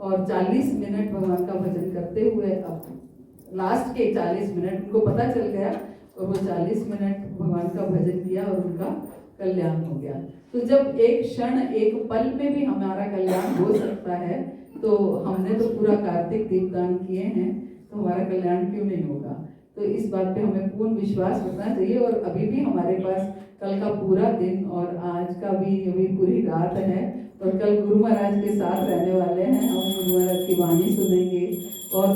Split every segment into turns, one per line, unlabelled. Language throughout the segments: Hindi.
और 40 मिनट भगवान का भजन करते हुए अब लास्ट के 40 मिनट उनको पता चल गया और वो 40 मिनट भगवान का भजन किया और उनका कल्याण हो गया। तो जब एक क्षण एक पल में भी हमारा कल्याण हो सकता है तो हमने तो पूरा कार्तिक दीपदान किए हैं, तो हमारा कल्याण क्यों नहीं होगा। तो इस बात पे हमें पूर्ण विश्वास रखना चाहिए। और अभी भी हमारे पास कल का पूरा दिन और आज का भी अभी पूरी रात है और कल गुरु महाराज के साथ रहने वाले हैं। हम गुरु महाराज की वाणी सुनेंगे और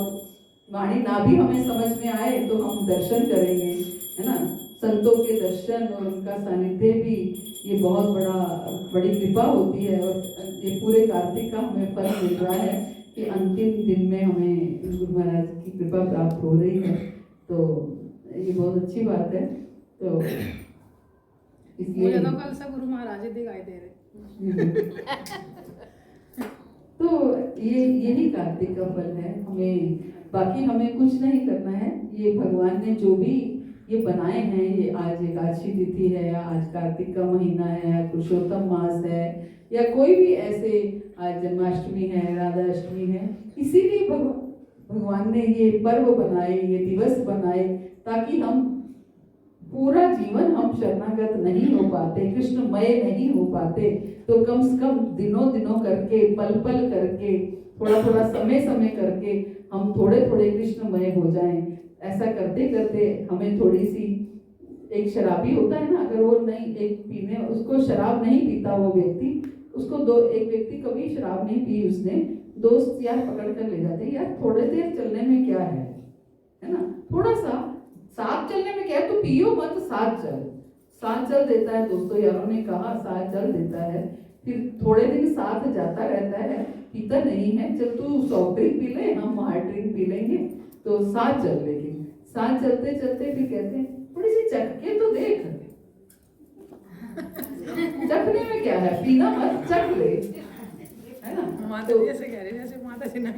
वाणी ना भी हमें समझ में आए तो हम दर्शन करेंगे, है ना। संतों के दर्शन और उनका सानिध्य भी ये बहुत बड़ी कृपा होती है। और ये पूरे कार्तिक का हमें फल मिल रहा है कि अंतिम दिन में हमें गुरु महाराज की कृपा प्राप्त हो रही है, तो ये बहुत अच्छी बात है। तो
इसलिए तो कल से गुरु महाराज दिखाई दे रहे
तो यही कार्तिक का फल है। बाकी हमें कुछ नहीं करना है। ये भगवान ने जो भी ये बनाए हैं, ये आज एकादशी तिथि है या आज कार्तिक का महीना है या पुरुषोत्तम मास है या कोई भी ऐसे आज जन्माष्टमी है, राधा अष्टमी है, इसीलिए भगवान ने ये पर्व बनाए, ये दिवस बनाए ताकि हम पूरा जीवन हम शरणागत नहीं हो पाते, कृष्णमय नहीं हो पाते, तो कम से कम दिनों दिनों करके, पल पल करके, थोड़ा थोड़ा समय समय करके हम थोड़े थोड़े कृष्णमय हो जाएं। ऐसा करते करते हमें थोड़ी सी, एक शराबी होता है ना, अगर वो नहीं एक पीने उसको शराब नहीं पीता वो व्यक्ति, उसको एक व्यक्ति कभी शराब नहीं पी, उसने दोस्त यार पकड़ कर ले जाते, यार थोड़े देर चलने में क्या है ना, थोड़ा सा साथ चलने में क्या है, तो पियो मत, साथ चल देता है। दोस्तों यारों ने कहा साथ चल देता है, फिर थोड़े दिन साथ जाता रहता है, पीता नहीं है, चल तू सॉफ्ट ड्रिंक पी ले, हम हार्ड ड्रिंक पी लेंगे, तो साथ चल लेंगे। साथ चलते चलते फिर कहते हैं थोड़ी सी चख के तो देख, चखने में क्या है, पीना मत, चख ले, है ना।
माता जी ऐसे कह रहे जैसे माता जी ना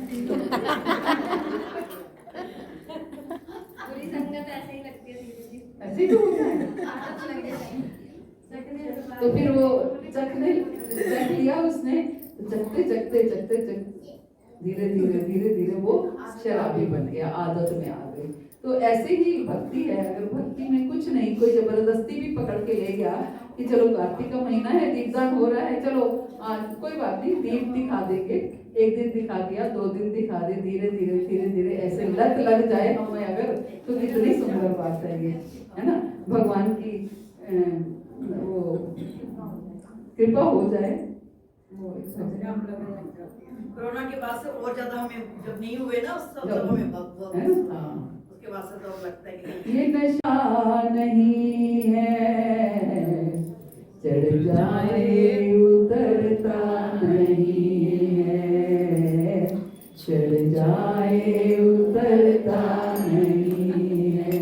पूरी संगत ऐसे ही लगती है,
ऐसे ही तो होता है। तो फिर वो चख लिया उसने, चखते चखते चखते धीरे धीरे वो शराबी बन गया, आदत में आ गई। तो ऐसे ही भक्ति है। अगर भक्ति में कुछ नहीं, कोई जबरदस्ती भी पकड़ के ले गया कि चलो कार्तिक का महीना है, दीपदान हो रहा है, चलो आज कोई बात नहीं, दीप दिखा देंगे, एक दिन दिखा दिया, 2 दिन दिखा दे, धीरे धीरे ऐसे लत लग जाए हमें अगर, तो कितनी सुंदर बात है ये, है ना। भगवान की वो कृपा हो जाए।
कोरोना के बाद से और ज्यादा हमें जब नहीं हुए ना, उस सब हमें उसके बाद से तो लगता है कि
ये नशा नहीं है, चढ़ जाए उतरता नहीं है, चढ़ जाए उतरता नहीं है,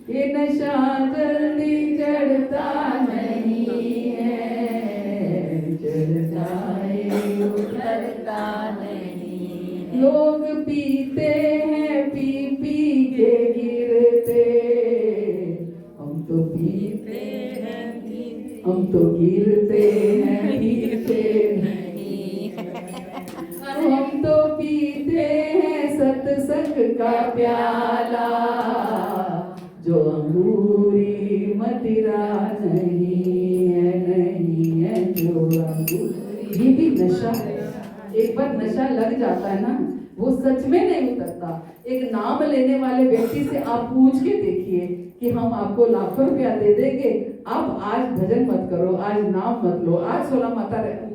ये नशा जल्दी चढ़ता नहीं है, चढ़ जाए उतरता नहीं। लोग पीते हैं, पी के गिरते, हम तो पीते हैं, हम तो गिरते हैं, पीते नहीं, हम तो पीते हैं सत्संग का प्याला, जो अंगूरी मदिरा नहीं है, जो अंगूरी। ये भी नशा है। एक बार नशा लग जाता है ना, वो सच में नहीं उतरता। एक नाम लेने वाले व्यक्ति से आप पूछ के देखिए कि हम आपको लाखों रुपया दे देंगे, आप आज भजन मत करो, आज नाम मत लो, आज 16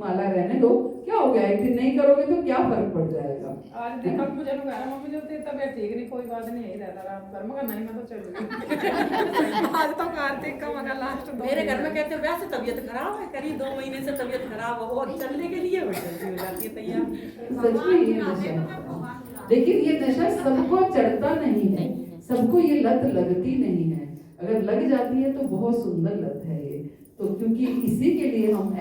माला रहने दो, क्या हो गया, एक दिन नहीं करोगे तो क्या फर्क पड़ जाएगा।
आज दीपक मुझे लगा मम्मी जो तबियत ठीक नहीं, कोई बात नहीं, यही रहता रहा घर में, नहीं मैं तो चल गई। आज तो कार्तिक का मगर लास्ट
मेरे घर में कहते हैं वैसे तबीयत खराब है, करीब 2 महीने से तबीयत खराब हो और चलने के लिए हो जाती है तैयार।
सच में ये नशा, लेकिन ये नशा सबको चढ़ता नहीं है, सबको ये लत लगती नहीं है। अगर लग जाती है तो बहुत सुंदर लत है ये। तो क्योंकि इसी के लिए हम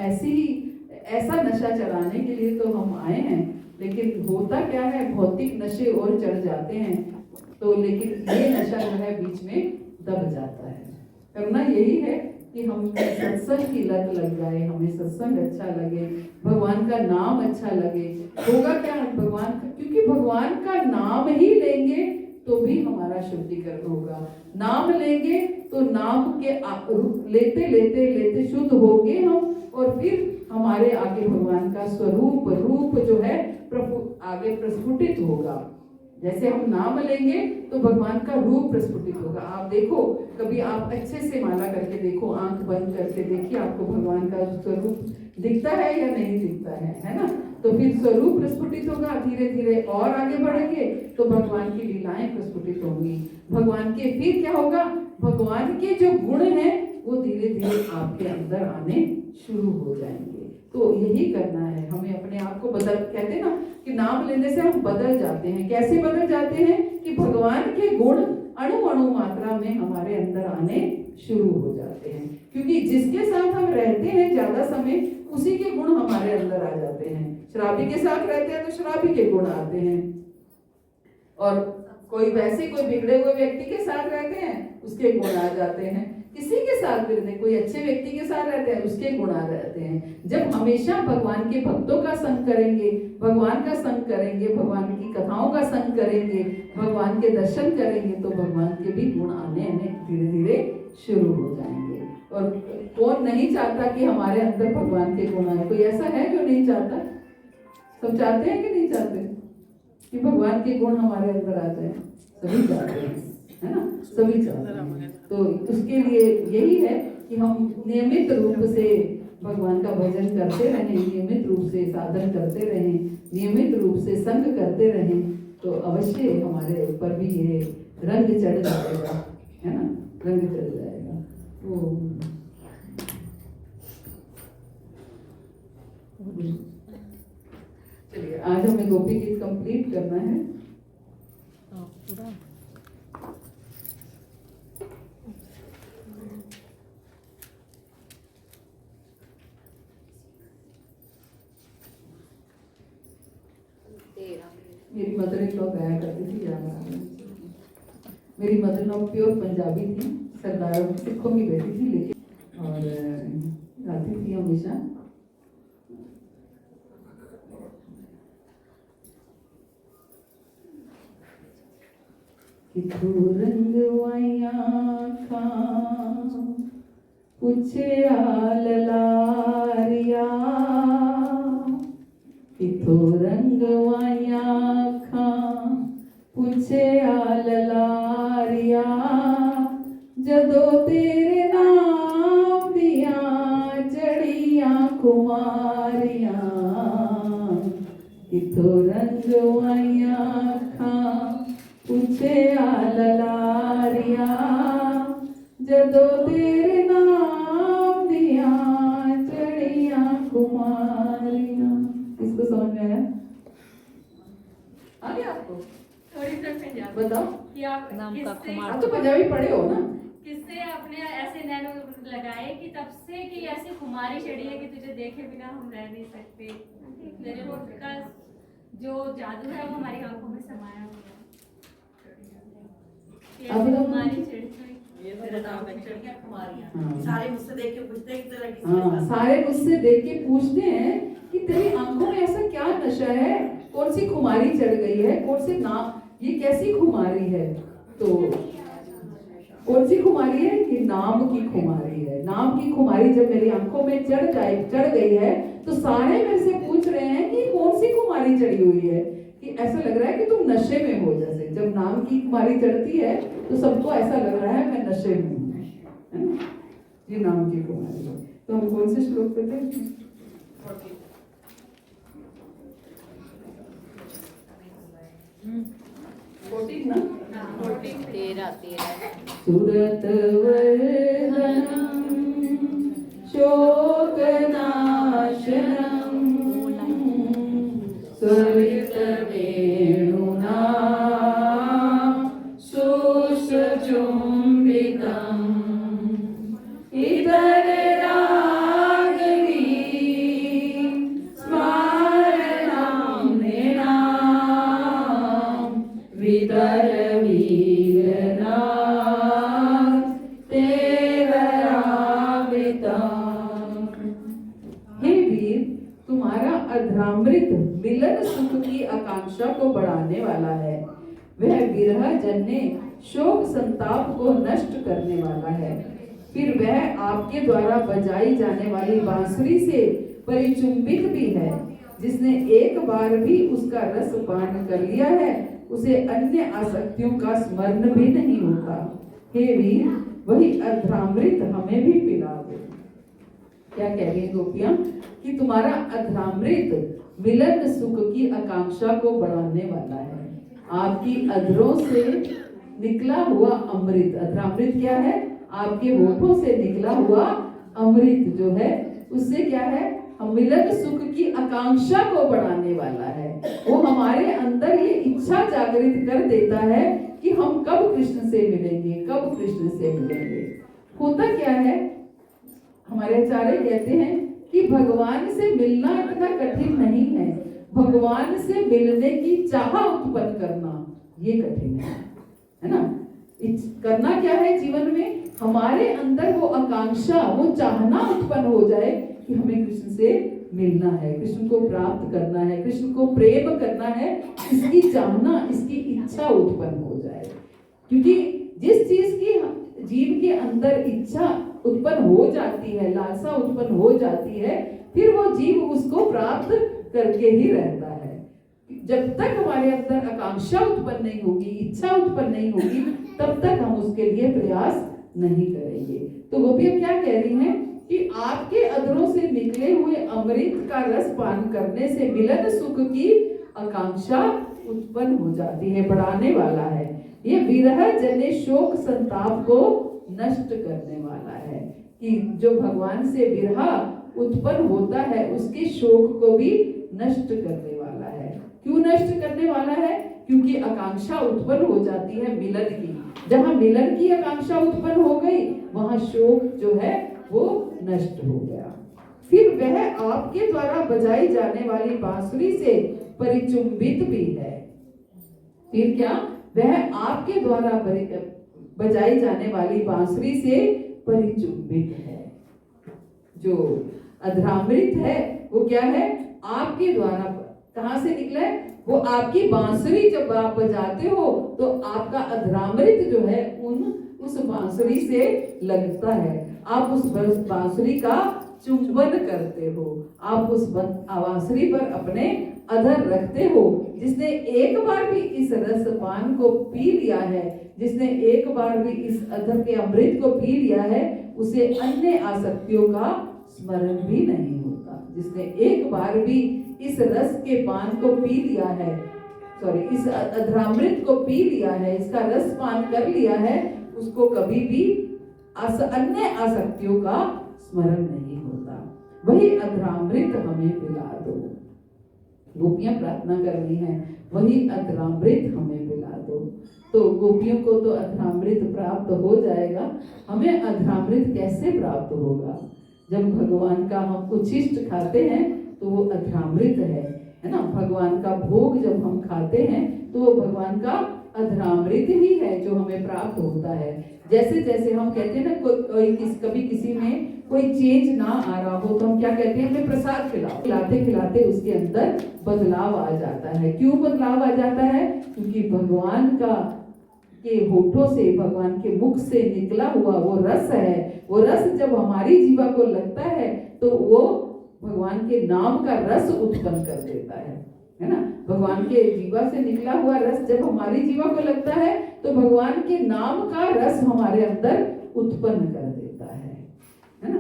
ऐसा नशा चढ़ाने के लिए तो हम आए हैं, लेकिन होता क्या है, भौतिक नशे और चढ़ जाते हैं, तो लेकिन ये नशा जो है बीच में दब जाता है। करना यही है कि हम सत्संग की लत लग जाए, हमें सत्संग अच्छा लगे, भगवान का नाम अच्छा लगे। होगा क्या भगवान का, क्योंकि भगवान का नाम ही लेंगे तो भी हमारा शुद्धिकरण होगा। नाम लेंगे तो नाम के लेते लेते लेते शुद्ध होंगे हम, और फिर हमारे आगे भगवान का स्वरूप रूप जो है आगे प्रस्फुटित होगा। जैसे हम नाम लेंगे तो भगवान का रूप प्रस्फुटित होगा। आप देखो, कभी आप अच्छे से माला करके देखो, आंख बंद करके देखिए, आपको भगवान का स्वरूप दिखता है या नहीं दिखता है ना? तो फिर स्वरूप प्रस्फुटित होगा, धीरे धीरे और आगे बढ़ेंगे तो भगवान की लीलाएं प्रस्फुटित होंगी। भगवान के फिर क्या होगा, भगवान के जो गुण हैं वो धीरे धीरे आपके अंदर आने शुरू हो जाएंगे। तो यही करना है हमें, अपने आप को बदल, कहते हैं ना कि नाम लेने से हम बदल जाते हैं। कैसे बदल जाते हैं कि भगवान के गुण अणु अणु मात्रा में हमारे अंदर आने शुरू हो जाते हैं, क्योंकि जिसके साथ हम रहते हैं ज्यादा समय उसी के गुण हमारे अंदर आ जाते हैं। शराबी के साथ रहते हैं तो शराबी के गुण आते हैं, और कोई वैसे कोई बिगड़े हुए व्यक्ति के साथ रहते हैं उसके गुण आ जाते हैं। किसी के साथ रहते, कोई अच्छे व्यक्ति के साथ रहते हैं उसके गुण आ रहते हैं। जब हमेशा भगवान के भक्तों का संग करेंगे, भगवान का संग करेंगे, भगवान की कथाओं का संग करेंगे, भगवान के दर्शन करेंगे तो भगवान के भी गुण आने धीरे धीरे शुरू हो जाएंगे। और कौन नहीं चाहता कि हमारे अंदर भगवान के गुण आए? कोई ऐसा है जो नहीं चाहता? सब चाहते हैं कि नहीं चाहते कि भगवान के गुण हमारे अंदर आ जाए? सभी चाहते हैं, है ना? सभी चाहते हैं। तो उसके लिए यही है कि हम नियमित रूप से भगवान का भजन करते रहें, नियमित रूप से साधन करते रहें, नियमित रूप से संग करते रहें, तो अवश्य हमारे ऊपर भी ये रंग चढ़ जाएगा, है ना? रंग चढ़ जाएगा। तो चलिए, आज हमें गोपी गीत कंप्लीट करना है। मेरी मदर इन लॉ गाया करती थी ज्यादा। मेरी mother in law pure Punjabi थी, सरदारों सिखों की बेटी थी, लेकिन और गाती थी हमेशा। किथों रंगवाइया खां पुछया ललारिया, किथों रंगवाइया खां पुछया ललारिया, जदों तेरे नाम दिया चढ़िया कुमारिया, किथों रंगवाइया खां पुछया ललारिया, जदों तेरे नाम दिया चढ़िया कुमारिया। इसको समझ में आया? आ गया आपको?
थोड़ी सी पंजाबी
बताओ
कि आप
नाम का
किससे
कुमार।
आप तो पंजाबी पढ़े हो ना?
किससे आपने ऐसे नैनो लगाए कि तब से कि ऐसी खुमारी चढ़ी है कि तुझे देखे बिना हम रह नहीं सकते। मेरे होठ का जो जादू है वो हमारी आंखों में समाया हुआ है।
अभी तो
खुमारी चढ़ी
ये मेरा नाम है चढ़िया कुमारियां।
हाँ।
सारे मुझसे देख के पूछते हैं कि तेरा किसके
हाँ,
साथ?
सारे मुझसे देख के पूछते हैं कि तेरी आंखों में ऐसा क्या नशा है, कौन सी खुमारी चढ़ गई है, कौन सी नाम, ये कैसी खुमारी है? तो कौन सी खुमारी है? कि नाम की खुमारी है। नाम की खुमारी जब मेरी आंखों में चढ़ गई है तो सारे मेरे से पूछ रहे हैं कि कौन सी खुमारी चढ़ी हुई है, कि ऐसा लग रहा है कि तुम नशे में हो। जैसे जब नाम की खुमारी चढ़ती है तो सबको ऐसा लग रहा है मैं नशे में हूँ, है ना? ये नाम की खुमारी है। तो हम कौन से श्लोक पे थे? ना?
13
सुरत वर्धनम शोक नाशनम स्वरित वेणुना सुषुम्बितम इतर रागनी स्मरणं नृणां वितर वीरना तेवरागनी मिलन सुख की आकांक्षा को बढ़ाने वाला है। वह विरह जन्य शोक संताप को नष्ट करने वाला है। फिर वह आपके द्वारा बजाई जाने वाली बांसुरी से परिचुंबित भी है। जिसने एक बार भी उसका रस पान कर लिया है, उसे अन्य आसक्तियों का स्मरण भी नहीं होता। हे वीर, वही अधरामृत हमें भी पिला दो। क्या कह रही है गोपियां कि तुम्हारा अधरामृत मिलन सुख की आकांक्षा को बढ़ाने वाला है। आपकी अधरों से निकला हुआ अमृत, अधरामृत क्या है? आपके होठों से निकला हुआ अमृत जो है उससे क्या है? हम मिलन सुख की आकांक्षा को बढ़ाने वाला है। वो हमारे अंदर ये इच्छा जागृत कर देता है कि हम कब कृष्ण से मिलेंगे, कब कृष्ण से मिलेंगे। होता क्या है, हमारे आचार्य कहते हैं कि भगवान से मिलना इतना कठिन नहीं है, भगवान से मिलने की चाह उत्पन्न करना ये कठिन है ना। करना क्या है जीवन में? हमारे अंदर वो आकांक्षा, वो चाहना उत्पन्न हो जाए कि हमें कृष्ण से मिलना है, कृष्ण को प्राप्त करना है, कृष्ण को प्रेम करना है, इसकी चाहना, इसकी इच्छा उत्पन्न हो जाए। क्योंकि जिस चीज की जीव के अंदर इच्छा उत्पन्न हो जाती है, लालसा उत्पन्न हो जाती है, फिर वो जीव उसको प्राप्त करके ही रहता है। जब तक हमारे अंदर आकांक्षा उत्पन्न नहीं होगी, इच्छा उत्पन्न नहीं होगी, तब तक हम उसके लिए प्रयास नहीं करेंगे। तो गोपियां क्या कह रही हैं कि आपके अधरों से निकले हुए अमृत का रस पान करने से मिलन सुख की आकांक्षा उत्पन्न हो जाती है, बढ़ाने वाला है। ये विरह जन्य शोक संताप को नष्ट करने वाला है कि जो भगवान से विरह उत्पन्न होता है उसके शोक को भी नष्ट करने वाला है। क्यों नष्ट करने वाला है? क्योंकि आकांक्षा उत्पन्न हो जाती है मिलन की। जहां मिलन की आकांक्षा उत्पन्न हो गई, वहां शोक जो है वो नष्ट हो गया। फिर वह आपके द्वारा बजाई जाने वाली बांसुरी से परिचुंबित भी है। फिर क्या? वह आपके द्वारा बजाई जाने वाली बांसुरी से परिचुंबित है। जो अधरामृत है वो क्या है? आपके द्वारा कहां से निकला है? वो आपकी बांसुरी जब आप बजाते हो तो आपका अधरामृत जो है उस बांसुरी से लगता है। आप उस बांसुरी का चुंबन करते हो, आप उस बांसुरी पर अपने अधर रखते हो। जिसने एक बार भी इस रस पान को पी लिया है, जिसने एक बार भी इस अधर के अमृत को पी लिया है, उसे अन्य आसक्तियों का स्मरण भी नहीं होता। जिसने एक बार भी इस रस के पान को पी लिया है, इस अधरामृत को पी लिया है, इसका रस पान कर लिया है, उसको कभी भी अन्य आसक्तियों का स्मरण नहीं होता। वही अधरामृत हमें पिला दो। गोपियां प्रार्थना कर रही हैं, वही अधरामृत हमें पिला दो। तो गोपियों को तो अधरामृत प्राप्त हो जाएगा, हमें अधरामृत कैसे प्राप्त होगा? जब भगवान का हम उच्छिष्ट खाते हैं तो वो अधरामृत है ना। भगवान का भोग जब हम खाते हैं तो वो भगवान का अधरामृत ही है जो हमें प्राप्त होता है। जैसे जैसे हम कहते हैं ना, कभी किसी में कोई चेंज ना आ रहा हो तो हम क्या कहते हैं? हमें प्रसाद खिलाओ। खिलाते खिलाते उसके अंदर बदलाव आ जाता है। क्यों बदलाव आ जाता है? क्योंकि भगवान के होठों से, भगवान के मुख से निकला हुआ वो रस है। वो रस जब हमारी जीवा को लगता है तो वो भगवान के नाम का रस उत्पन्न कर देता है ना। भगवान के जीवा से निकला हुआ रस जब हमारी जीवा को लगता है तो भगवान के नाम का रस हमारे अंदर उत्पन्न कर देता है ना।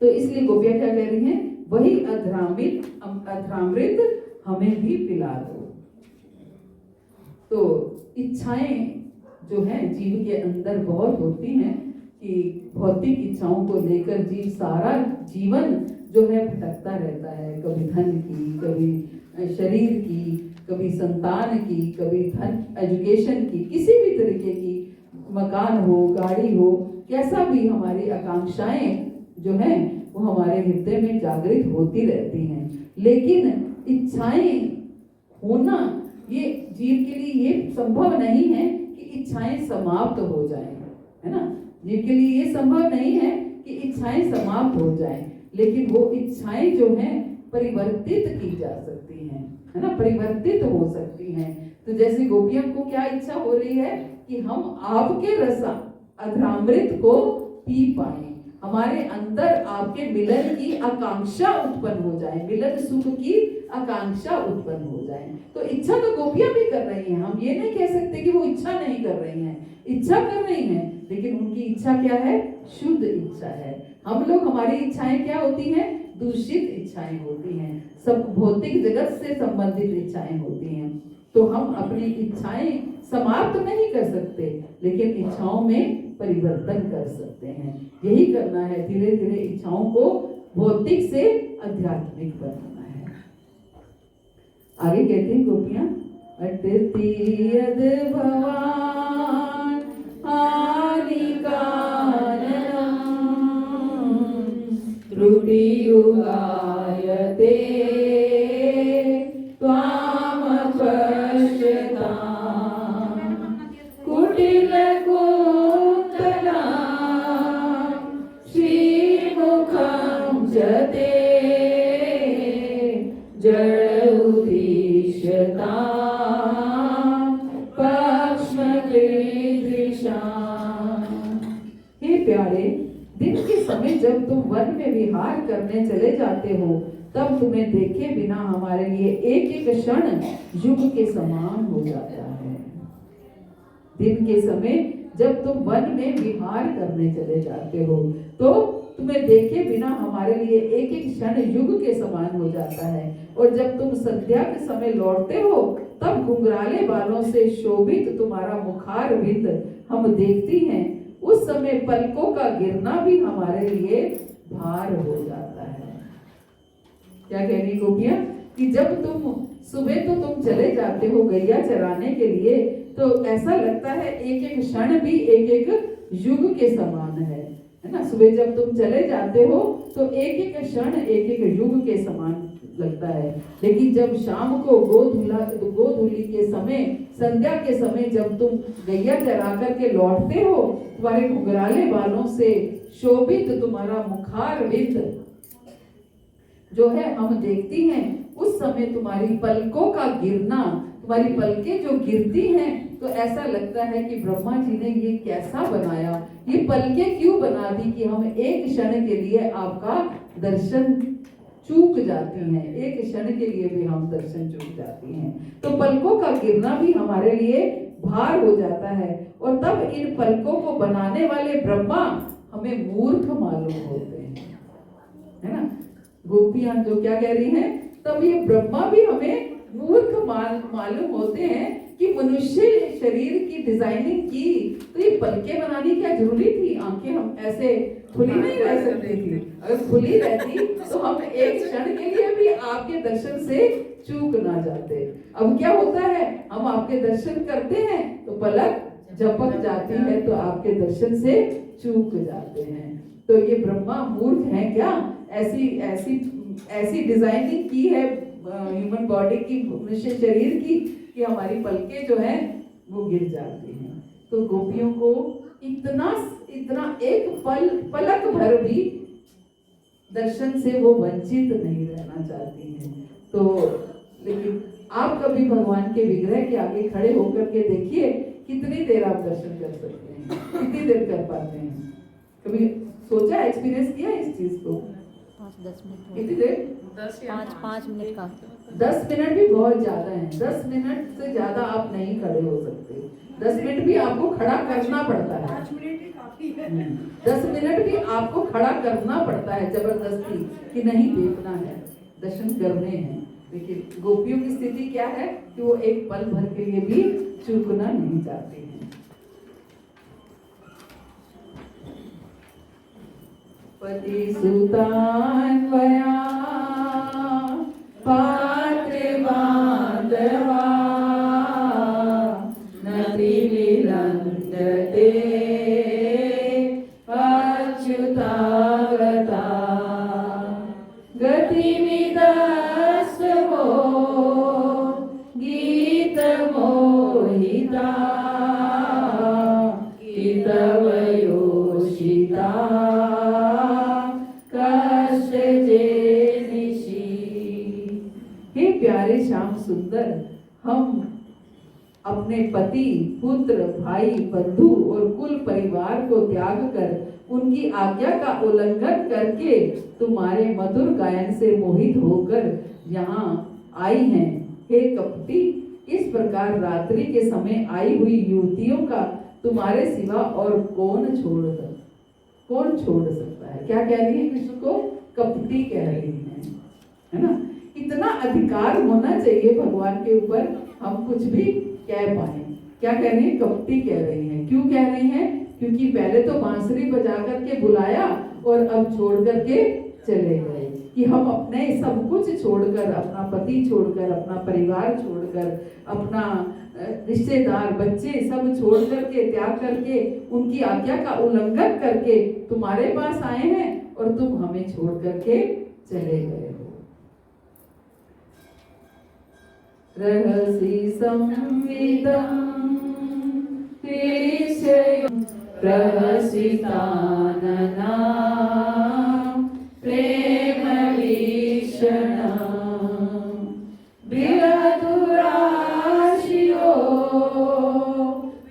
तो इसलिए गोपियां क्या कह रही हैं? वही अधरामृत हमें भी पिला दो। तो इच्छाएं जो हैं जीव के अंदर बहुत होती हैं कि भौतिक इच्छाओं को लेकर जीव सारा जीवन जो है भटकता रहता है। कभी धन की, कभी शरीर की, कभी संतान की, कभी धन एजुकेशन की, किसी भी तरीके की, मकान हो, गाड़ी हो, कैसा भी हमारी आकांक्षाएं जो हैं वो हमारे हृदय में जागृत होती रहती हैं। लेकिन इच्छाएं होना ये जीव के लिए ये संभव नहीं है कि इच्छाएं समाप्त हो जाएं, है ना। जीव के लिए ये संभव नहीं है कि इच्छाएं समाप्त हो जाएं। लेकिन वो इच्छाएं जो हैं परिवर्तित की जा सकती हैं, है ना, परिवर्तित हो सकती हैं। तो जैसे गोपियों को क्या इच्छा हो रही है कि हम आपके रसा अधरामृत को पी पाए, हमारे अंदर आपके मिलन की आकांक्षा उत्पन्न हो जाए, मिलन सुख की आकांक्षा उत्पन्न हो जाए। तो इच्छा तो गोपियां भी कर रही हैं, हम ये नहीं कह सकते कि वो इच्छा नहीं कर रही हैं, इच्छा कर रही हैं, लेकिन उनकी इच्छा क्या है? शुद्ध इच्छा है। हम लोग, हमारी इच्छाएं क्या होती हैं? दूषित इच्छाएं होती हैं, सब भौतिक जगत से संबंधित इच्छाएं होती हैं। तो हम अपनी इच्छाएं समाप्त नहीं कर सकते, लेकिन इच्छाओं में परिवर्तन कर सकते हैं। यही करना है, धीरे धीरे इच्छाओं को भौतिक से आध्यात्मिक बनाना है। आगे कहते हैं गोपियां, अटति यद भवान हानि कारणम त्रुटि युगायते त्वाम पश्यताम् कुटिल कुन्तला श्रीमुखं जते जड़ उदीश्यता पक्ष्मकृदृशा। हे प्यारे, दिन के समय जब तुम वन में विहार करने चले जाते हो, तब तुम्हें देखे बिना हमारे लिए एक एक क्षण युग के समान हो जाता है। दिन के समय जब तुम वन में विहार करने चले जाते हो, तो तुम्हें देखे बिना हमारे लिए एक एक क्षण युग के समान हो जाता है। और जब तुम संध्या के समय लौटते हो, तब घुंघराले बालों से शोभित तुम्हारा मुखार विंद हम देखती हैं। उस समय पलकों का गिरना भी हमारे लिए भार हो जाता है। क्या कह रही गोपियां कि जब तुम सुबह तो तुम चले जाते हो गैया चराने के लिए, तो ऐसा लगता है एक एक क्षण भी एक एक युग के समान है ना। सुबह जब तुम चले जाते हो तो एक एक क्षण एक एक युग के समान लगता है, लेकिन जब शाम को गोधूली के समय, संध्या के समय जब तुम गैया चरा करके लौटते हो, तुम्हारे घुंघराले बालों से शोभित तुम्हारा मुखार विंद जो है हम देखती हैं, उस समय तुम्हारी पलकों का गिरना, तुम्हारी पलकें जो गिरती हैं, तो ऐसा लगता है कि ब्रह्मा जी ने ये कैसा बनाया, ये पलकें क्यों बना दी कि हम एक क्षण के लिए आपका दर्शन चूक जाती हैं, एक क्षण के लिए भी हम दर्शन चूक जाती हैं। तो पलकों का गिरना भी हमारे लिए भार हो जाता है, और तब इन पलकों को बनाने वाले ब्रह्मा हमें मूर्ख मालूम होते हैं, है ना। गोपियां जो क्या कह रही हैं, तब ये ब्रह्मा भी हमें मूर्ख मालूम होते हैं कि मनुष्य शरीर की डिजाइनिंग की तो ये पलकें बनानी क्या जरूरी थी? आंखें हम ऐसे खुली नहीं रह सकती थी, अगर खुली रहती तो हम एक क्षण के लिए भी आपके दर्शन से चूक ना जाते। अब क्या होता है, हम आपके दर्शन करते हैं तो पलक झपक जाती है, तो आपके दर्शन से चूक जाते हैं। तो ये ब्रह्मा मूर्ख है क्या? ऐसी डिजाइनिंग की है ह्यूमन बॉडी की, मनुष्य शरीर की, कि हमारी पलकें जो है वो गिर जाती हैं। तो गोपियों को इतना एक पलक भर भी दर्शन से वो वंचित नहीं रहना चाहती हैं। तो लेकिन आप कभी भगवान के विग्रह के आगे खड़े होकर के देखिए, कितनी देर आप दर्शन कर सकते हैं, कितनी देर कर पाते हैं? कभी सोचा, एक्सपीरियंस किया इस चीज को?
5-10 मिनट।
कितनी देर?
5 मिनट का।
10 मिनट भी बहुत ज्यादा है। 10 मिनट से ज्यादा आप नहीं खड़े हो सकते। 10 मिनट भी आपको खड़ा करना पड़ता है।
5 मिनट ही काफी है।
10 मिनट भी आपको खड़ा करना पड़ता है जबरदस्ती, कि नहीं देखना है, दर्शन करने हैं। लेकिन गोपियों की स्थिति क्या है कि वो एक पल भर के लिए भी चूकना नहीं चाहती हैं। पति सुतान्वया पात्र बांधवा नति विलंदते अच्युतागता गतिविदस्वो गीत मोहिता कितवयोषिता कष्ट जे निशी। प्यारे श्याम सुंदर, हम अपने पति, पुत्र, भाई, बंधु और कुल परिवार को त्याग कर उनकी आज्ञा का उल्लंघन करके तुम्हारे मधुर गायन से मोहित होकर यहाँ आई हैं। हे कपटी, इस प्रकार रात्रि के समय आई हुई युवतियों का तुम्हारे सिवा और कौन छोड़ सकता है? क्या कह रही है? कृष्ण को कपटी कह रही है ना? इतना अधिकार होना चाहिए भगवान के ऊपर, हम कुछ भी कह पाए। क्या कह रही है? कपटी कह रही है। क्यों कह रही है? क्योंकि पहले तो बांसुरी बजा करके बुलाया और अब छोड़ करके चले गए, कि हम अपने सब कुछ छोड़कर, अपना पति छोड़कर, अपना परिवार छोड़कर, अपना रिश्तेदार, बच्चे सब छोड़ करके, त्याग करके, उनकी आज्ञा का उल्लंघन करके तुम्हारे पास आए हैं और तुम हमें छोड़ करके चले गए हो। रहसि संविदं प्रेषयं प्रहसितानना प्रेम वीक्षणं विरधुराशियो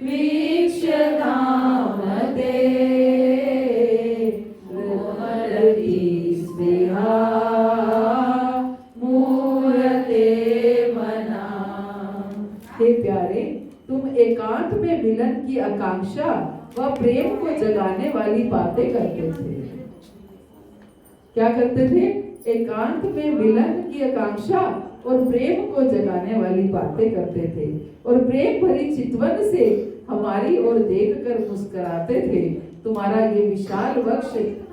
वीक्ष्यतामते रोमरति स्पृहा मूरते मना। हे प्यारे, तुम एकांत में मिलन की आकांक्षा व प्रेम को जगाने वाली बातें करते थे। क्या करते थे? एकांत में मिलन की आकांक्षा और प्रेम को जगाने वाली बातें करते थे और प्रेम भरी चितवन से हमारी ओर देखकर मुस्कुराते थे। तुम्हारा ये विशाल वक्ष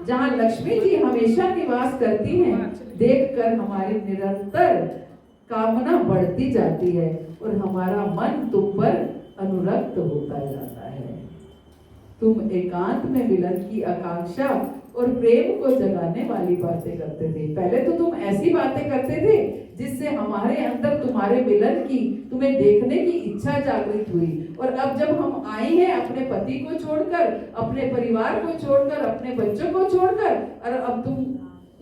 जहाँ लक्ष्मी जी हमेशा निवास करती हैं, देखकर हमारी निरंतर कामना बढ़ती जाती है और हमारा मन तुम पर अनुरक्त होता जाता है। तुम एकांत में मिलन की आकांक्षा और प्रेम को जगाने वाली बातें करते थे। पहले तो तुम ऐसी बातें करते थे जिससे हमारे अंदर तुम्हारे मिलन की, तुम्हें देखने की इच्छा जागृत हुई। और अब जब हम आए हैं अपने पति को छोड़कर, अपने परिवार को छोड़कर, अपने बच्चों को छोड़कर, और अब तुम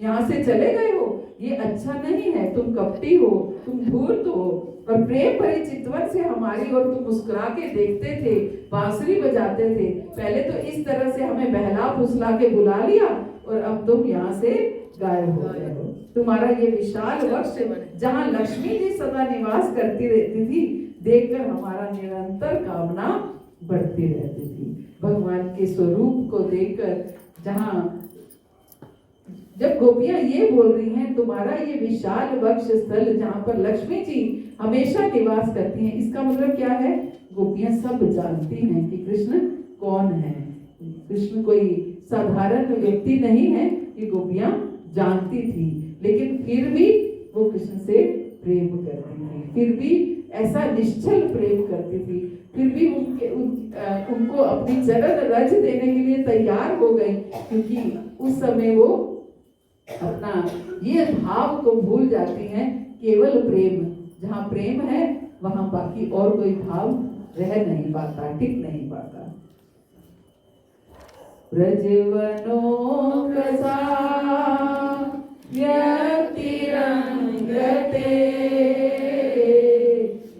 यहाँ से चले गए हो, ये अच्छा नहीं है। तुम कपटी हो, तुम धूर्त हो। और प्रेम भरी चितवन से हमारी ओर तुम मुस्कुरा के देखते थे, बांसुरी बजाते थे। पहले तो इस तरह से हमें बहला फुसला के बुला लिया और अब तुम यहाँ से गायब हो गए हो। तुम्हारा ये विशाल वक्ष जहाँ लक्ष्मी जी सदा निवास करती रहती थी, देखकर हमारा निरंतर कामना बढ़ती रहती थी। भगवान के स्वरूप को देखकर जहाँ जब गोपियां ये बोल रही हैं, तुम्हारा ये विशाल वक्ष स्थल जहाँ पर लक्ष्मी जी हमेशा निवास करती हैं, इसका मतलब क्या है? गोपियां सब जानती हैं कि कृष्ण कौन है। कृष्ण कोई साधारण व्यक्ति नहीं है, ये गोपियां जानती थी। लेकिन फिर भी वो कृष्ण से प्रेम करती थी, फिर भी ऐसा निश्चल प्रेम करती थी, फिर भी उनको अपनी चरण रज देने के लिए तैयार हो गई, क्योंकि उस समय वो अपना ये भाव को भूल जाती हैं। केवल प्रेम, जहाँ प्रेम है वहां बाकी और कोई भाव रह नहीं पाता, टिक नहीं पाता। ब्रजवनोकसा व्यक्तिरंगते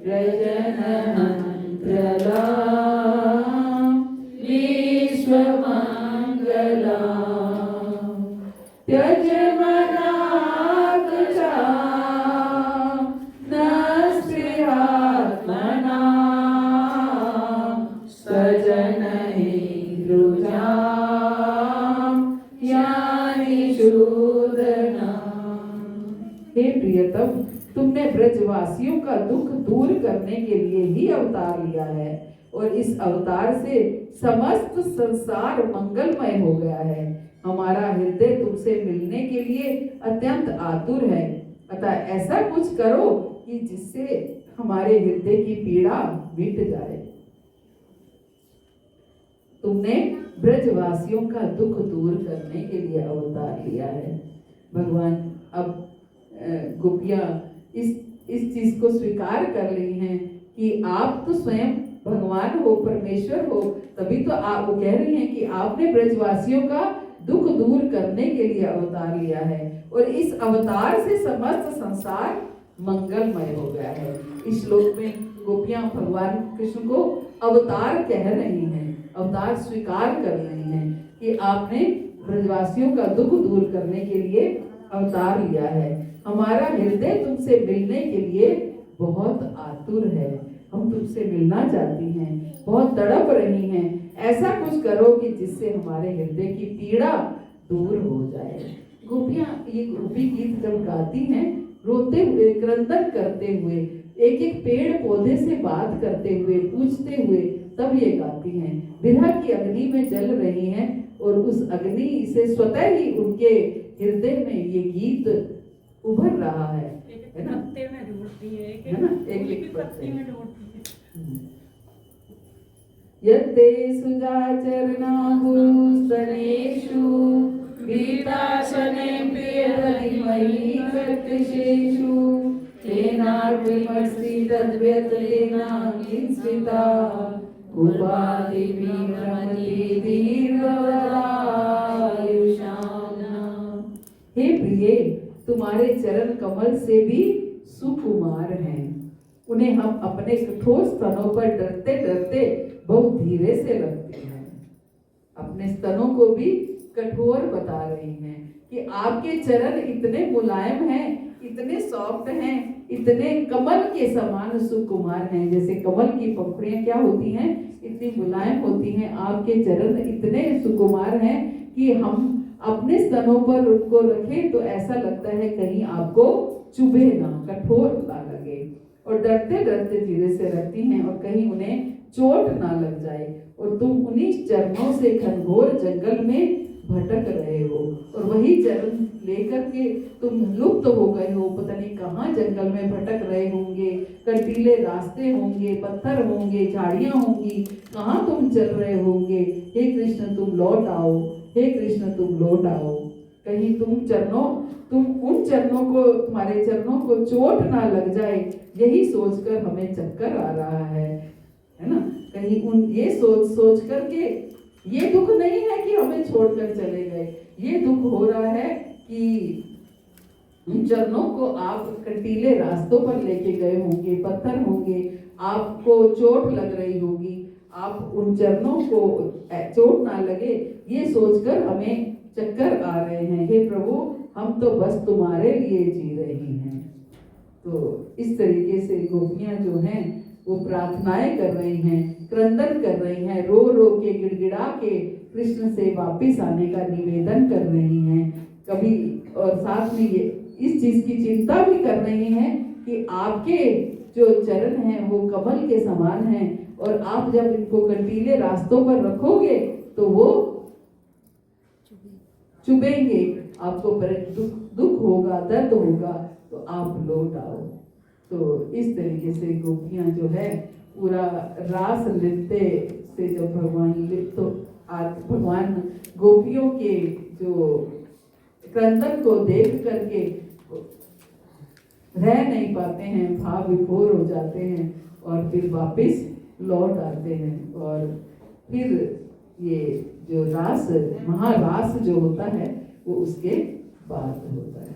व्रजनहंत्रला विश्वमंगला त्यज मनागचा न स्पृहात्मना सजनैर्रुजां यानि शूदना। हे प्रियतम, तुमने ब्रजवासियों का दुख दूर करने के लिए ही अवतार लिया है और इस अवतार से समस्त संसार मंगलमय हो गया है। हमारा हृदय तुमसे मिलने के लिए अत्यंत आतुर है, अतः ऐसा कुछ करो कि जिससे हमारे हृदय की पीड़ा मिट जाए। तुमने ब्रजवासियों का दुख दूर करने के लिए अवतार लिया है। भगवान अब गोपियां इस चीज को स्वीकार कर ली हैं कि आप तो स्वयं भगवान हो, परमेश्वर हो, तभी तो आप, वो कह रही हैं कि आपने ब्रजवासियों का दुख दूर करने के लिए अवतार लिया है और इस अवतार से समस्त संसार मंगलमय हो गया है। इस श्लोक में गोपियां भगवान कृष्ण को अवतार कह रही हैं, अवतार स्वीकार कर रही हैं कि आपने ब्रजवासियों का दुख दूर करने के लिए अवतार लिया है। हमारा हृदय तुमसे मिलने के लिए बहुत आतुर है, हम तुमसे मिलना चाहती हैं, बहुत तड़प रही हैं। ऐसा कुछ करो कि जिससे हमारे हृदय की पीड़ा दूर हो जाए। गोपियां ये गोपी गीत जब गाती हैं, रोते हुए, क्रंदन करते हुए, एक एक पेड़ पौधे से बात करते हुए, पूछते हुए तब ये गाती हैं। विरह की अग्नि में जल रही हैं और उस अग्नि से स्वतः ही उनके हृदय में ये गीत उभर रहा है ना?
पत्ते में ढूंढती
है ना? एक
पत्ती में ढूंढती है।
यत्ते सुजाचरणाभुस्तनेषु गीतासने प्रियधीमहि कर्कशेषु तेनार्विमर्षि तद्व्यतलेना किंस्मिता उपाधि विभ्रमति दीर्घवदायुषाम्ना। हे प्रिय, तुम्हारे चरण कमल से भी सुकुमार हैं। उन्हें हम अपने कठोर स्तनों पर डरते डरते बहुत धीरे से रखते हैं। अपने स्तनों को भी कठोर बता रही हैं कि आपके चरण इतने मुलायम हैं, इतने सॉफ्ट हैं, इतने कमल के समान सुकुमार हैं। जैसे कमल की पंखुड़ियां क्या होती हैं, इतनी मुलायम होती हैं, आपके चरण इतने सुकुमार हैं कि हम अपने स्तनों पर उनको रखें तो ऐसा लगता है कहीं आपको चुभे ना, कठोर ना लगे। और डरते डरते धीरे से रखती हैं और कहीं उन्हें चोट ना लग जाए। और तुम उन्हीं चरणों से घनघोर जंगल में भटक रहे हो और वही चरण लेकर के तुम लुप्त हो गए हो। पता नहीं कहाँ जंगल में भटक रहे होंगे, कंटीले रास्ते होंगे, पत्थर होंगे, झाड़ियां होंगी, कहाँ तुम चल रहे होंगे। हे कृष्ण तुम लौट आओ, हे कृष्ण तुम लौट आओ। कहीं तुम उन चरणों को, तुम्हारे चरणों को चोट ना लग जाए, यही सोचकर हमें चक्कर आ रहा है ना? कहीं ये सोच करके ये दुख नहीं है कि हमें छोड़कर चले गए, ये दुख हो रहा है कि उन चरणों को आप कंटीले रास्तों पर लेके गए होंगे, पत्थर होंगे, आपको चोट लग रही होगी, आप उन चरणों को चोट ना लगे ये सोचकर हमें चक्कर आ रहे हैं। हे प्रभु, हम तो बस तुम्हारे लिए जी रही हैं। तो इस तरीके से गोपियां जो हैं वो प्रार्थनाएं कर रही हैं, क्रंदन कर रही हैं, रो रो के गिड़गिड़ा के कृष्ण से वापिस आने का निवेदन कर रही हैं। कभी और साथ में ये इस चीज की चिंता भी कर रही हैं कि आपके जो चरण हैं वो कमल के समान हैं और आप जब इनको कंटीले रास्तों पर रखोगे तो वो चुभेंगे, आपको दुख होगा, दर्द होगा, तो आप लौट आओ। तो इस तरीके से गोपियां जो है पूरा रास नृत्य से जब भगवान गोपियों के जो क्रंदन को देख करके रह नहीं पाते हैं, भाव विभोर हो जाते हैं और फिर वापस लौट आते हैं। और फिर ये जो रास, महारास जो होता है वो उसके बाद होता है।